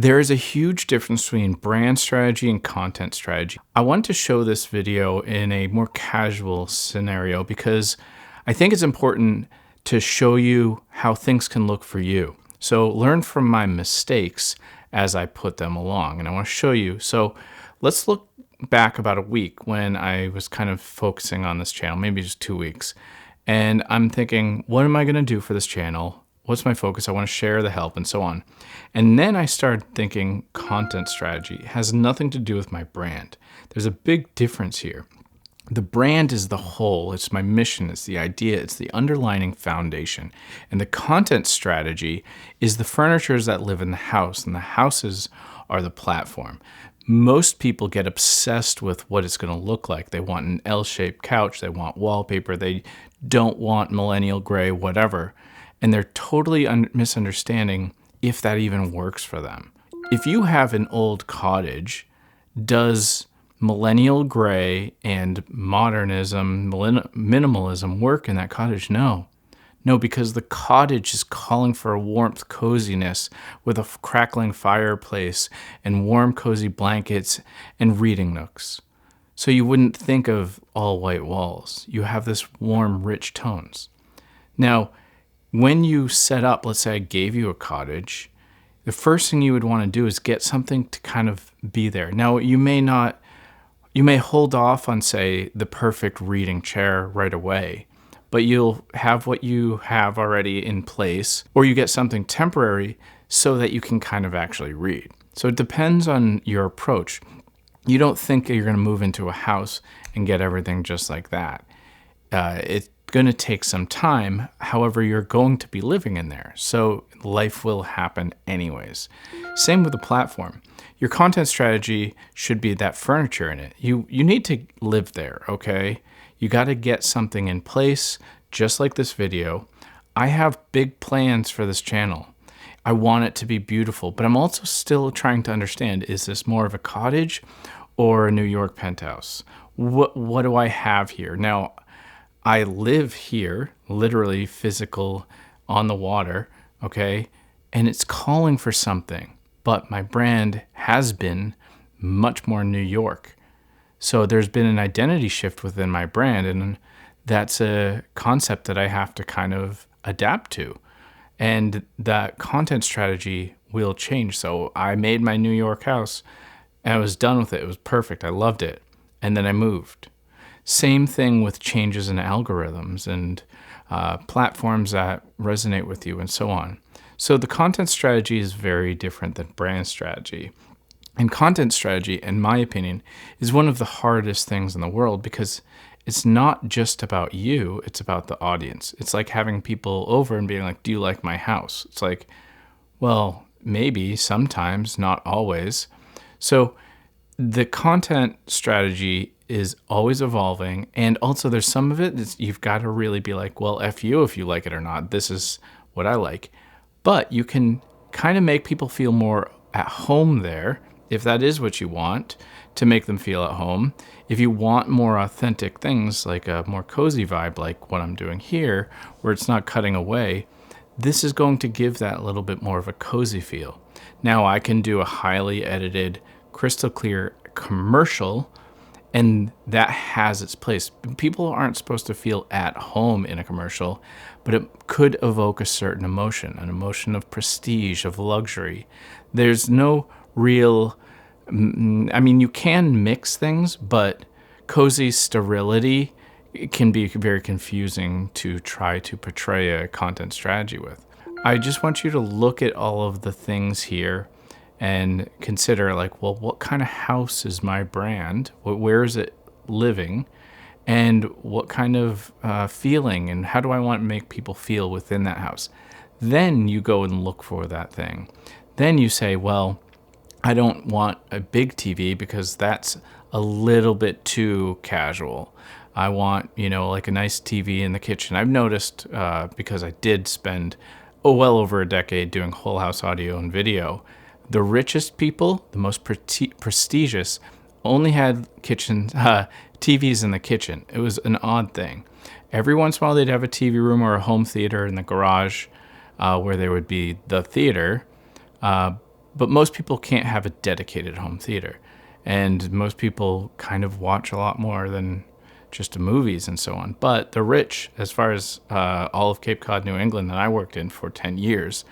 There is a huge difference between brand strategy and content strategy. I want to show this video in a more casual scenario because I think it's important to show you how things can look for you. So learn from my mistakes as I put them along. And I want to show you. So let's look back about a week when I was kind of focusing on this channel, maybe just 2 weeks. And I'm thinking, what am I going to do for this channel? What's my focus? I want to share the help and so on. And then I started thinking content strategy. It has nothing to do with my brand. There's a big difference here. The brand is the whole. It's my mission. It's the idea. It's the underlying foundation. And the content strategy is the furnitures that live in the house, and the houses are the platform. Most people get obsessed with what it's going to look like. They want an L-shaped couch. They want wallpaper. They don't want millennial gray, whatever. And they're totally misunderstanding if that even works for them. If you have an old cottage, does millennial gray and modernism, minimalism work in that cottage? No. No, because the cottage is calling for a warmth, coziness with a crackling fireplace and warm, cozy blankets and reading nooks. So you wouldn't think of all white walls. You have this warm, rich tones. Now, when you set up, let's say I gave you a cottage, the first thing you would want to do is get something to kind of be there. Now, you may hold off on, say, the perfect reading chair right away, but you'll have what you have already in place, or you get something temporary so that you can kind of actually read. So it depends on your approach. You don't think that you're going to move into a house and get everything just like that. It's going to take some time. However, you're going to be living in there. So life will happen anyways. Same with the platform. Your content strategy should be that furniture in it. You need to live there, okay? You got to get something in place, just like this video. I have big plans for this channel. I want it to be beautiful, but I'm also still trying to understand, is this more of a cottage or a New York penthouse? What do I have here? Now, I live here, literally physical on the water, okay? And it's calling for something, but my brand has been much more New York. So there's been an identity shift within my brand, and that's a concept that I have to kind of adapt to. And that content strategy will change. So I made my New York house and I was done with it. It was perfect. I loved it. And then I moved. Same thing with changes in algorithms and platforms that resonate with you and so on. So the content strategy is very different than brand strategy. And content strategy, in my opinion, is one of the hardest things in the world because it's not just about you, it's about the audience. It's like having people over and being like, do you like my house? It's like, well, maybe, sometimes, not always. So the content strategy is always evolving. And also there's some of it that you've got to really be like, well, F you if you like it or not. This is what I like. But you can kind of make people feel more at home there, if that is what you want, to make them feel at home. If you want more authentic things, like a more cozy vibe, like what I'm doing here, where it's not cutting away, this is going to give that a little bit more of a cozy feel. Now I can do a highly edited, crystal clear commercial, and that has its place. People aren't supposed to feel at home in a commercial, but it could evoke a certain emotion, an emotion of prestige, of luxury. There's no real, I mean, you can mix things, but cozy sterility can be very confusing to try to portray a content strategy with. I just want you to look at all of the things here and consider, like, well, what kind of house is my brand? Where is it living? And what kind of feeling and how do I want to make people feel within that house? Then you go and look for that thing. Then you say, well, I don't want a big TV because that's a little bit too casual. I want, like a nice TV in the kitchen. I've noticed because I did spend well over a decade doing whole house audio and video. The richest people, the most prestigious, only had TVs in the kitchen. It was an odd thing. Every once in a while, they'd have a TV room or a home theater in the garage where there would be the theater. But most people can't have a dedicated home theater. And most people kind of watch a lot more than just movies and so on. But the rich, as far as all of Cape Cod, New England that I worked in for 10 years,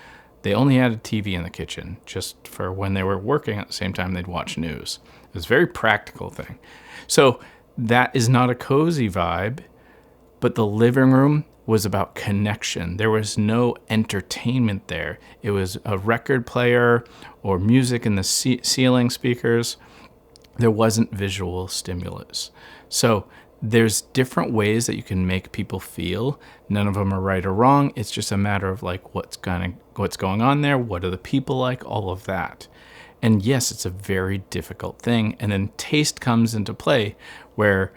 they only had a TV in the kitchen just for when they were working at the same time they'd watch news. It was a very practical thing. So that is not a cozy vibe, but the living room was about connection. There was no entertainment there. It was a record player or music in the ceiling speakers. There wasn't visual stimulus. So there's different ways that you can make people feel. None of them are right or wrong. It's just a matter of like what's going on there, what are the people like, all of that. And yes, it's a very difficult thing. And then taste comes into play where,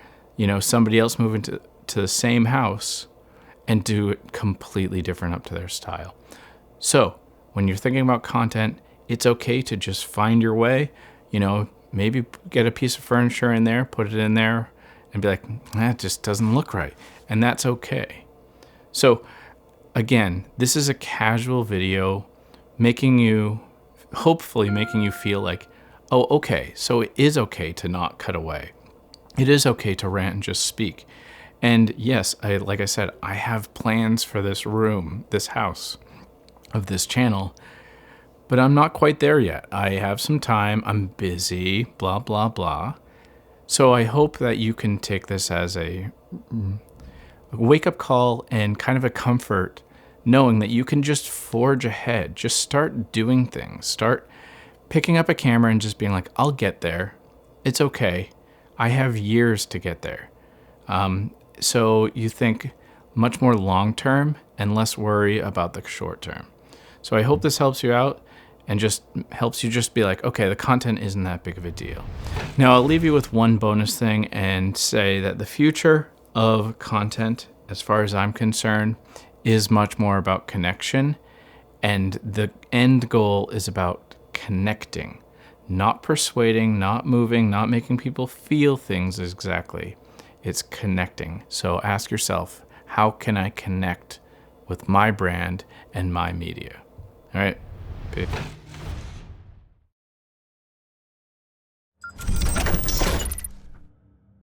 somebody else move into the same house and do it completely different up to their style. So when you're thinking about content, it's okay to just find your way, maybe get a piece of furniture in there, put it in there, and be like, that just doesn't look right. And that's okay. So again, this is a casual video hopefully making you feel like, oh, okay, so it is okay to not cut away. It is okay to rant and just speak. And yes, like I said, I have plans for this room, this house of this channel, but I'm not quite there yet. I have some time, I'm busy, blah, blah, blah. So I hope that you can take this as a wake-up call and kind of a comfort, knowing that you can just forge ahead, just start doing things, start picking up a camera and just being like, I'll get there. It's okay. I have years to get there. So you think much more long-term and less worry about the short term. So I hope this helps you out and just helps you just be like, okay, the content isn't that big of a deal. Now I'll leave you with one bonus thing and say that the future of content, as far as I'm concerned, is much more about connection, and the end goal is about connecting, not persuading, not moving, not making people feel things exactly. It's connecting. So ask yourself, how can I connect with my brand and my media? All right, peace.